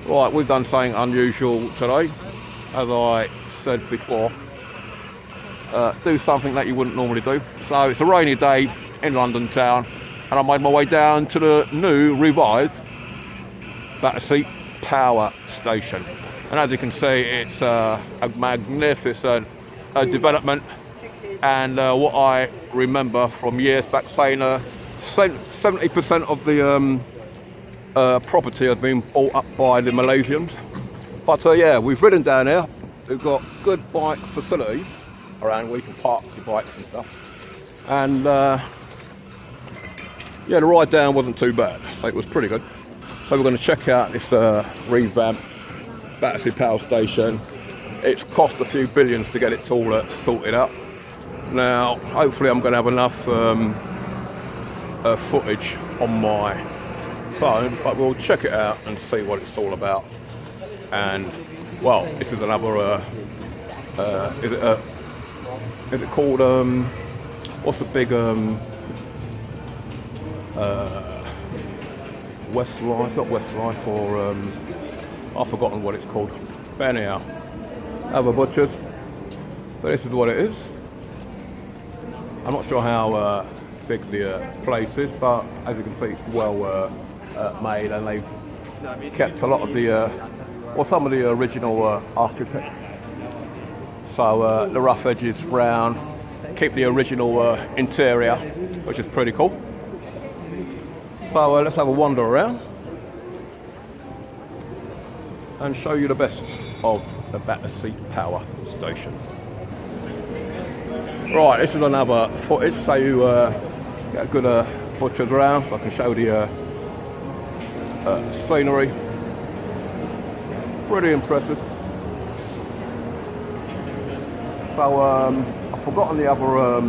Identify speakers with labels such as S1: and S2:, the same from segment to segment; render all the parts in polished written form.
S1: Right, we've done something unusual today. As I said before, do something that you wouldn't normally do. So it's a rainy day in London town, and I made my way down to the new revised Battersea power station. And as you can see, it's a magnificent development. And what I remember from years back saying 70% of the property has been bought up by the Malaysians. But yeah, we've ridden down here. We've got good bike facilities around where you can park your bikes and stuff. And yeah, the ride down wasn't too bad, so it was pretty good. So we're going to check out this revamped Battersea power station. It's cost a few billions to get it all sorted out. Now, hopefully I'm going to have enough footage on my phone, but we'll check it out and see what it's all about. And well, this is another is it called what's the big Westlife, not Westlife, or I've forgotten what it's called. But anyhow, other butchers. So this is what it is. I'm not sure how big the place is, but as you can see, it's well made, and they've kept a lot of the, or some of the original architecture. So the rough edges round, keep the original interior, which is pretty cool. So let's have a wander around and show you the best of the Battersea power station. Right, this is another footage, so you get a good butcher's around, so I can show the scenery. Pretty impressive. So I've forgotten the other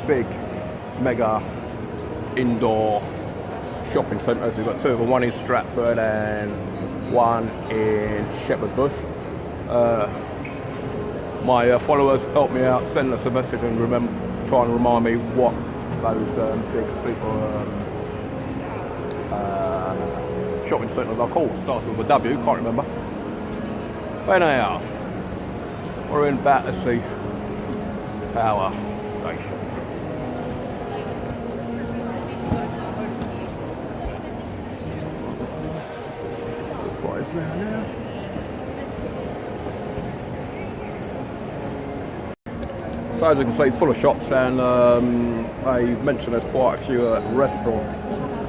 S1: big mega indoor shopping centres. We've got two of them, one in Stratford and one in Shepherd Bush. My followers helped me out, send us a message and try and remind me what those big super shopping centres are called. Starts with a W, can't remember. But anyhow, we're in Battersea power station. What is there now? So as you can see, it's full of shops, and I mentioned there's quite a few restaurants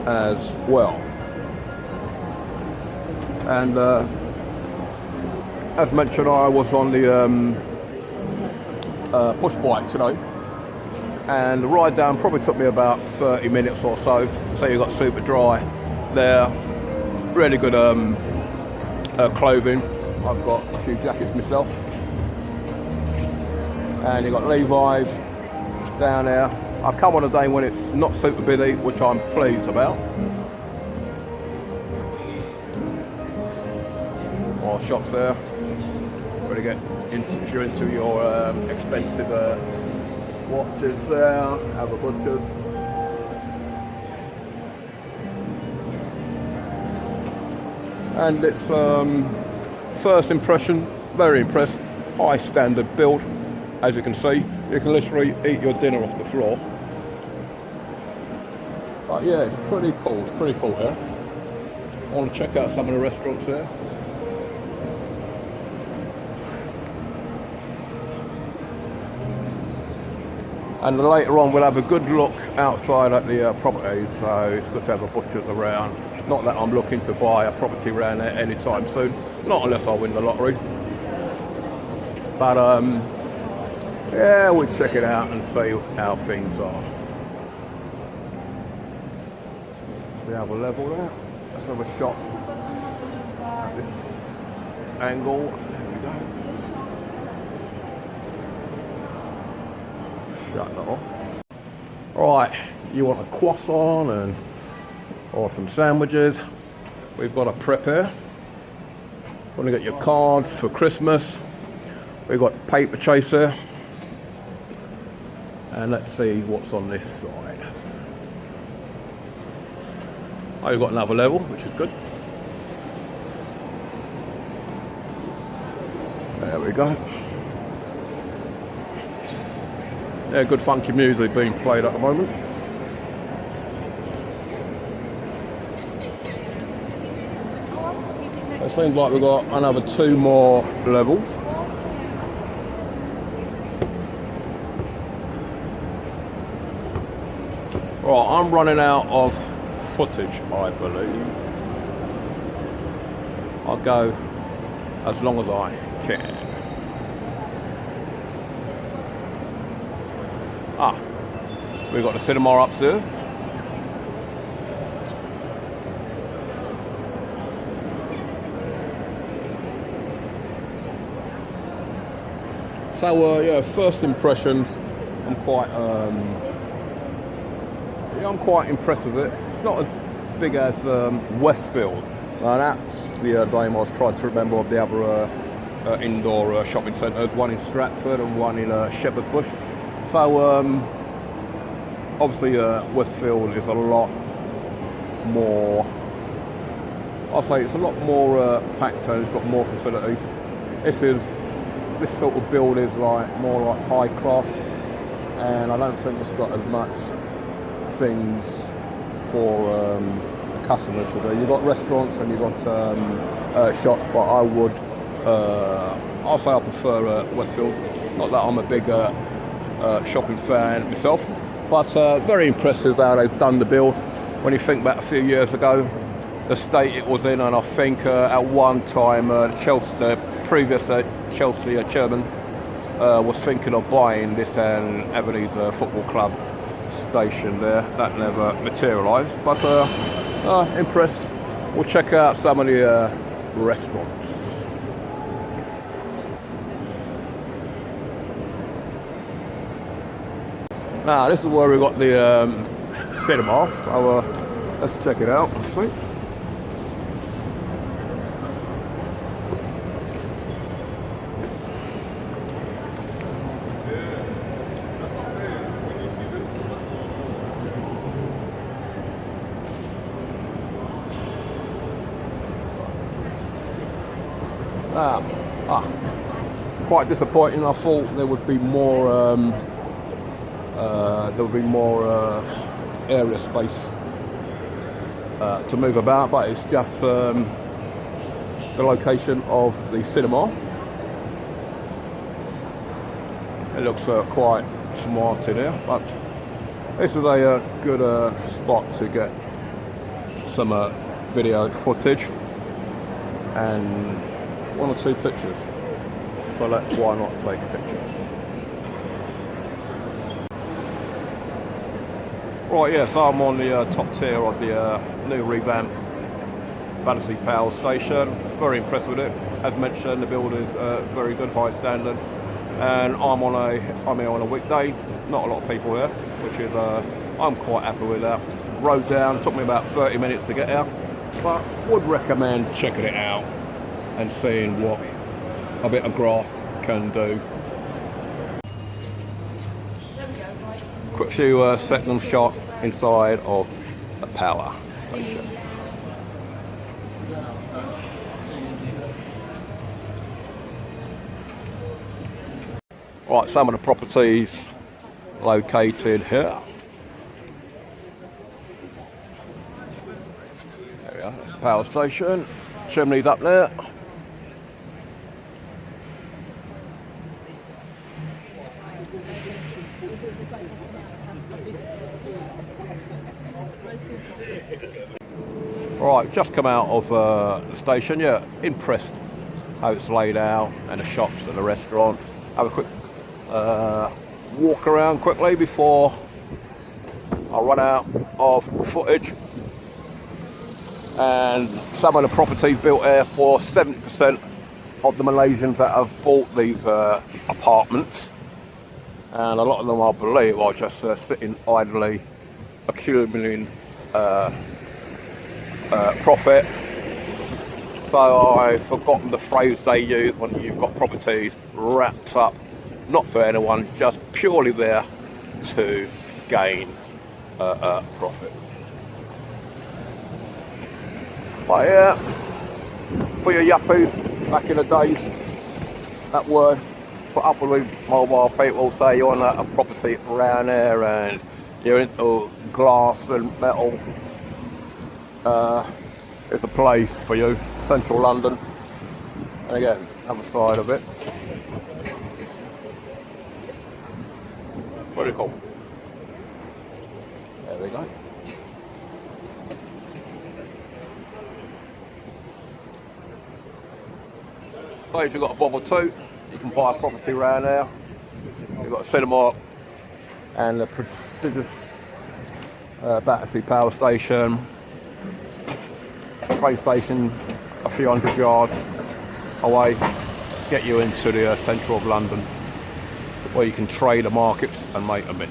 S1: as well. And as mentioned, I was on the push bike today, and the ride down probably took me about 30 minutes or so. So you got super dry there, really good clothing. I've got a few jackets myself. And you've got Levi's down there. I've come on a day when it's not super busy, which I'm pleased about. More shops there. Really get if you're into your expensive watches there, other butchers. And it's first impression, very impressed. High standard build. As you can see, you can literally eat your dinner off the floor. But yeah, it's pretty cool here. I want to check out some of the restaurants there. And later on we'll have a good look outside at the properties, so it's good to have a butcher's around. Not that I'm looking to buy a property around there anytime soon, not unless I win the lottery. But yeah, we'll check it out and see how things are. We have a level there. Let's have a shot at this angle. There we go. Shut that off. Right, you want a croissant or some sandwiches. We've got a prep here. Want to get your cards for Christmas. We've got paper chaser. And let's see what's on this side. Oh, you've got another level, which is good. There we go. Yeah, good funky music being played at the moment. It seems like we've got another 2 more levels. Right, I'm running out of footage, I believe. I'll go as long as I can. We've got the cinema upstairs. So yeah, first impressions, I'm quite impressed with it. It's not as big as Westfield. That's the name I was trying to remember of the other indoor shopping centres, one in Stratford and one in Shepherd's Bush. So obviously Westfield is a lot more, I'll say it's a lot more packed and it's got more facilities. This sort of build is more like high class, and I don't think it's got as much things for customers to do. You've got restaurants and you've got shops, but I'll say I prefer Westfield. Not that I'm a big shopping fan myself, but very impressive how they've done the build. When you think back a few years ago, the state it was in, and I think at one time the previous Chelsea chairman was thinking of buying this and Avenues Football Club station there. That never materialised, but impressed. We'll check out some of the restaurants. Now this is where we got the cinema, so let's check it out. Let's see. Quite disappointing. I thought there would be more area space to move about, but it's just the location of the cinema. It looks quite smart in here, but this is a good spot to get some video footage and 1 or 2 pictures. So why not take a picture? Right, yeah, so I'm on the top tier of the new revamped Battersea power station. Very impressed with it. As mentioned, the build is very good, high standard. And I'm here on a weekday. Not a lot of people here, which is I'm quite happy with that. Rode down, took me about 30 minutes to get here, but would recommend checking it out and seeing what a bit of grass can do. Quick few second shot inside of a power station. Right, some of the properties located here. There we are, that's the power station. Chimneys up there. Right, just come out of the station. Yeah, impressed how it's laid out, and the shops and the restaurants. Have a quick walk around quickly before I run out of footage. And some of the properties built here for 70% of the Malaysians that have bought these apartments, and a lot of them, I believe, are just sitting idly accumulating profit. So I've forgotten the phrase they use when you've got properties wrapped up, not for anyone, just purely there to gain profit. But yeah, for your yuppies back in the days, that word put up with mobile people, say you want a property around there and you're into glass and metal, it's a place for you, central London. And again, other side of it. Very cool. There we go. So if you've got a bob or two, you can buy a property around there. You've got a cinema and the prestigious Battersea power station, train station a few hundred yards away, get you into the centre of London where you can trade the markets and make a mint.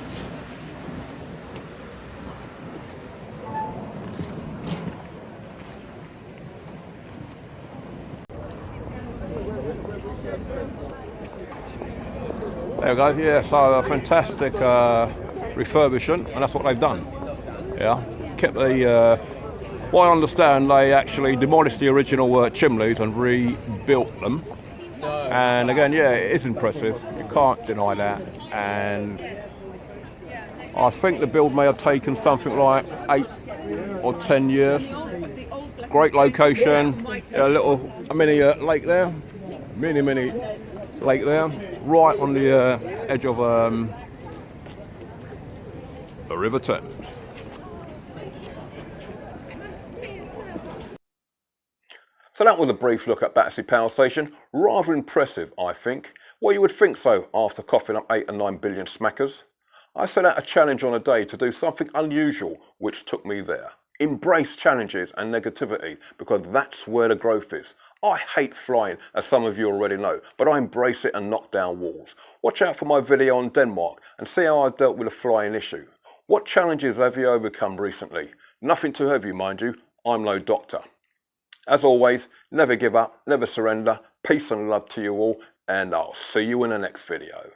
S1: There we go, yeah, so a fantastic refurbishment, and that's what they've done. Yeah, kept the, what I understand, they actually demolished the original chimneys and rebuilt them. And again, yeah, it is impressive, you can't deny that. And I think the build may have taken something like 8 or 10 years. Great location, a mini lake there, mini lake there, right on the edge of the River Thames. So that was a brief look at Battersea Power Station. Rather impressive, I think. Well, you would think so after coughing up 8 and 9 billion smackers. I set out a challenge on a day to do something unusual, which took me there. Embrace challenges and negativity, because that's where the growth is. I hate flying, as some of you already know, but I embrace it and knock down walls. Watch out for my video on Denmark and see how I dealt with a flying issue. What challenges have you overcome recently? Nothing too heavy, mind you. I'm no doctor. As always, never give up, never surrender. Peace and love to you all, and I'll see you in the next video.